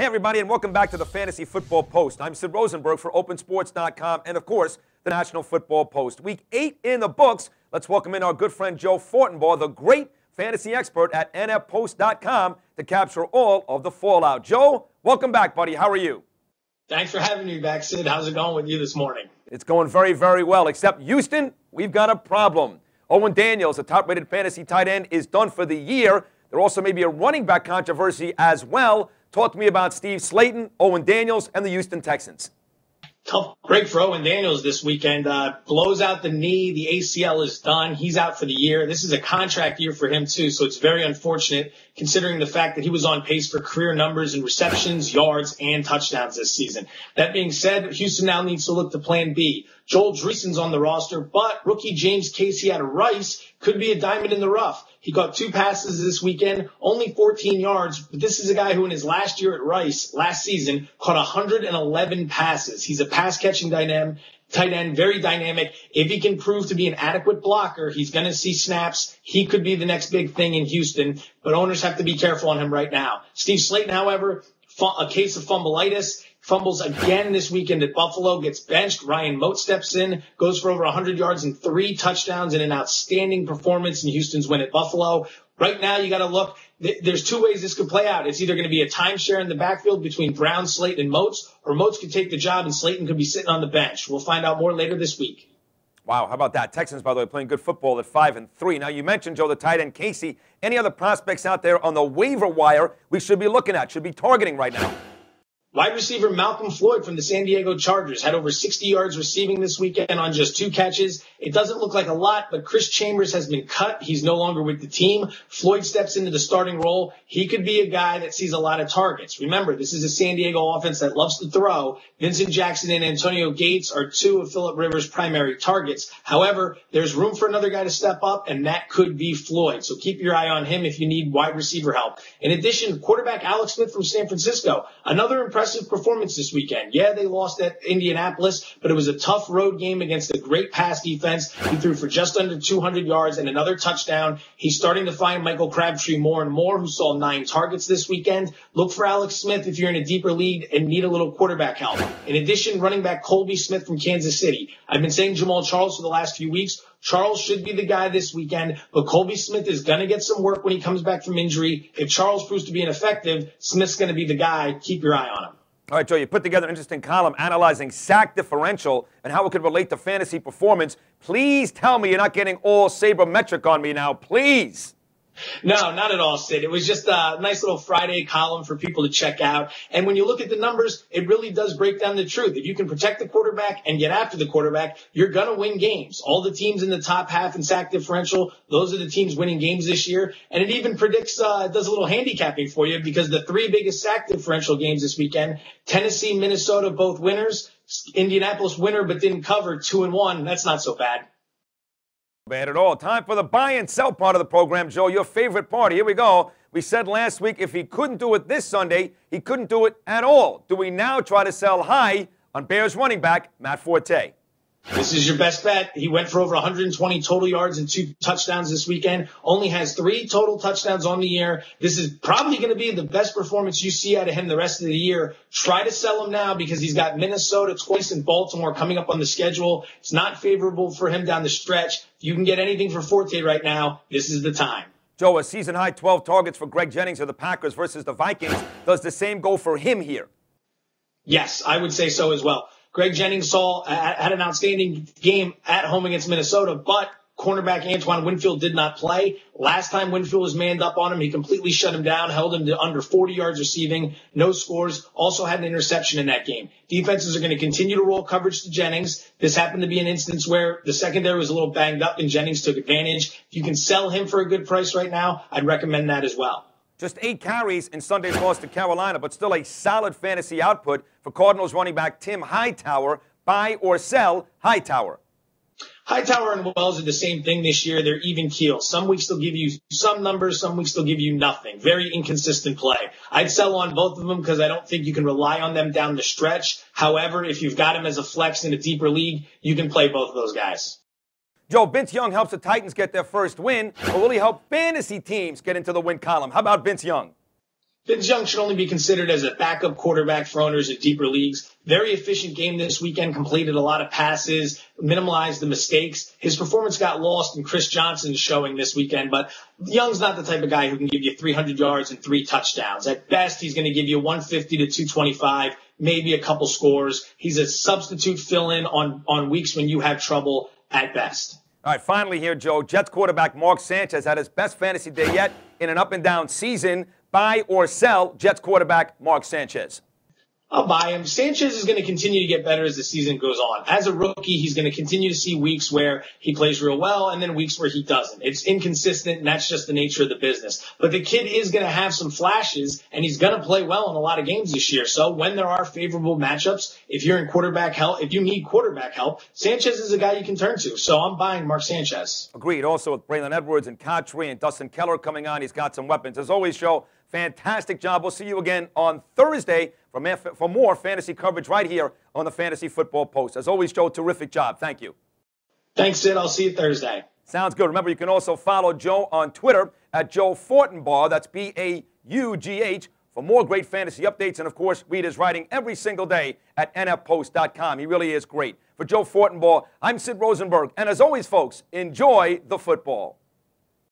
Hey, everybody, and welcome back to the Fantasy Football Post. I'm Sid Rosenberg for OpenSports.com and, of course, the National Football Post. Week 8 in the books. Let's welcome in our good friend Joe Fortenbaugh, the great fantasy expert at NFPost.com, to capture all of the fallout. Joe, welcome back, buddy. How are you? Thanks for having me back, Sid. How's it going with you this morning? It's going very, very well, except Houston, we've got a problem. Owen Daniels, a top-rated fantasy tight end, is done for the year. There also may be a running back controversy as well. Talk to me about Steve Slayton, Owen Daniels, and the Houston Texans. Tough break for Owen Daniels this weekend. Blows out the knee. The ACL is done. He's out for the year. This is a contract year for him, too, so it's very unfortunate considering the fact that he was on pace for career numbers in receptions, yards, and touchdowns this season. That being said, Houston now needs to look to plan B. Joel Dreesen's on the roster, but rookie James Casey out of Rice could be a diamond in the rough. He caught 2 passes this weekend, only 14 yards, but this is a guy who in his last year at Rice, last season, caught 111 passes. He's a pass-catching tight end, very dynamic. If he can prove to be an adequate blocker, he's going to see snaps. He could be the next big thing in Houston, but owners have to be careful on him right now. Steve Slayton, however, a case of fumbleitis. Fumbles again this weekend at Buffalo, gets benched. Ryan Moat steps in, goes for over 100 yards and 3 touchdowns in an outstanding performance in Houston's win at Buffalo. Right now, you got to look. There's 2 ways this could play out. It's either going to be a timeshare in the backfield between Brown, Slayton, and Moats, or Moats could take the job and Slayton could be sitting on the bench. We'll find out more later this week. Wow, how about that? Texans, by the way, playing good football at 5-3. Now, you mentioned, Joe, the tight end Casey. Any other prospects out there on the waiver wire we should be looking at, should be targeting right now? Wide receiver Malcolm Floyd from the San Diego Chargers had over 60 yards receiving this weekend on just 2 catches. It doesn't look like a lot, but Chris Chambers has been cut. He's no longer with the team. Floyd steps into the starting role. He could be a guy that sees a lot of targets. Remember, this is a San Diego offense that loves to throw. Vincent Jackson and Antonio Gates are 2 of Phillip Rivers' primary targets. However, there's room for another guy to step up, and that could be Floyd. So keep your eye on him if you need wide receiver help. In addition, quarterback Alex Smith from San Francisco, another impressive performance this weekend. Yeah, they lost at Indianapolis, but it was a tough road game against a great pass defense. He threw for just under 200 yards and another touchdown. He's starting to find Michael Crabtree more and more, who saw 9 targets this weekend. Look for Alex Smith if you're in a deeper league and need a little quarterback help. In addition, running back Colby Smith from Kansas City. I've been saying Jamal Charles for the last few weeks. Charles should be the guy this weekend, but Colby Smith is going to get some work when he comes back from injury. If Charles proves to be ineffective, Smith's going to be the guy. Keep your eye on him. All right, Joe, you put together an interesting column analyzing sack differential and how it could relate to fantasy performance. Please tell me you're not getting all sabermetric on me now, please. No, not at all, Sid. It was just a nice little Friday column for people to check out. And when you look at the numbers, it really does break down the truth. If you can protect the quarterback and get after the quarterback, you're going to win games. All the teams in the top half in sack differential, those are the teams winning games this year. And it even predicts, does a little handicapping for you because the 3 biggest sack differential games this weekend, Tennessee, Minnesota, both winners. Indianapolis winner but didn't cover, 2-1. That's not so bad. Bad at all. Time for the buy and sell part of the program, Joe, your favorite part. Here we go. We said last week if he couldn't do it this Sunday, he couldn't do it at all. Do we now try to sell high on Bears running back Matt Forte? This is your best bet. He went for over 120 total yards and 2 touchdowns this weekend. Only has 3 total touchdowns on the year. This is probably going to be the best performance you see out of him the rest of the year. Try to sell him now because he's got Minnesota twice and Baltimore coming up on the schedule. It's not favorable for him down the stretch. If you can get anything for Forte right now, this is the time. Joe, a season-high 12 targets for Greg Jennings of the Packers versus the Vikings. Does the same go for him here? Yes, I would say so as well. Greg Jennings had an outstanding game at home against Minnesota, but cornerback Antoine Winfield did not play. Last time Winfield was manned up on him, he completely shut him down, held him to under 40 yards receiving, no scores, also had an interception in that game. Defenses are going to continue to roll coverage to Jennings. This happened to be an instance where the secondary was a little banged up and Jennings took advantage. If you can sell him for a good price right now, I'd recommend that as well. Just 8 carries in Sunday's loss to Carolina, but still a solid fantasy output for Cardinals running back Tim Hightower. Buy or sell Hightower? Hightower and Wells are the same thing this year. They're even keel. Some weeks they'll give you some numbers, some weeks they'll give you nothing. Very inconsistent play. I'd sell on both of them because I don't think you can rely on them down the stretch. However, if you've got him as a flex in a deeper league, you can play both of those guys. Joe, Vince Young helps the Titans get their first win, but will he help fantasy teams get into the win column? How about Vince Young? Vince Young should only be considered as a backup quarterback for owners in deeper leagues. Very efficient game this weekend, completed a lot of passes, minimized the mistakes. His performance got lost in Chris Johnson's showing this weekend, but Young's not the type of guy who can give you 300 yards and 3 touchdowns. At best, he's going to give you 150 to 225, maybe a couple scores. He's a substitute fill-in on weeks when you have trouble at best. All right, finally here, Joe. Jets quarterback Mark Sanchez had his best fantasy day yet in an up-and-down season. Buy or sell Jets quarterback Mark Sanchez? I'll buy him. Sanchez is going to continue to get better as the season goes on. As a rookie, he's going to continue to see weeks where he plays real well and then weeks where he doesn't. It's inconsistent, and that's just the nature of the business. But the kid is going to have some flashes, and he's going to play well in a lot of games this year. So when there are favorable matchups, if you're in quarterback help, if you need quarterback help, Sanchez is a guy you can turn to. So I'm buying Mark Sanchez. Agreed. Also with Braylon Edwards and Cottree and Dustin Keller coming on, he's got some weapons. As always, Joe, fantastic job. We'll see you again on Thursday for more fantasy coverage right here on the Fantasy Football Post. As always, Joe, terrific job. Thank you. Thanks, Sid. I'll see you Thursday. Sounds good. Remember, you can also follow Joe on Twitter at Joe Fortenbaugh. That's B-A-U-G-H for more great fantasy updates. And, of course, read his writing every single day at nfpost.com. He really is great. For Joe Fortenbaugh, I'm Sid Rosenberg. And as always, folks, enjoy the football.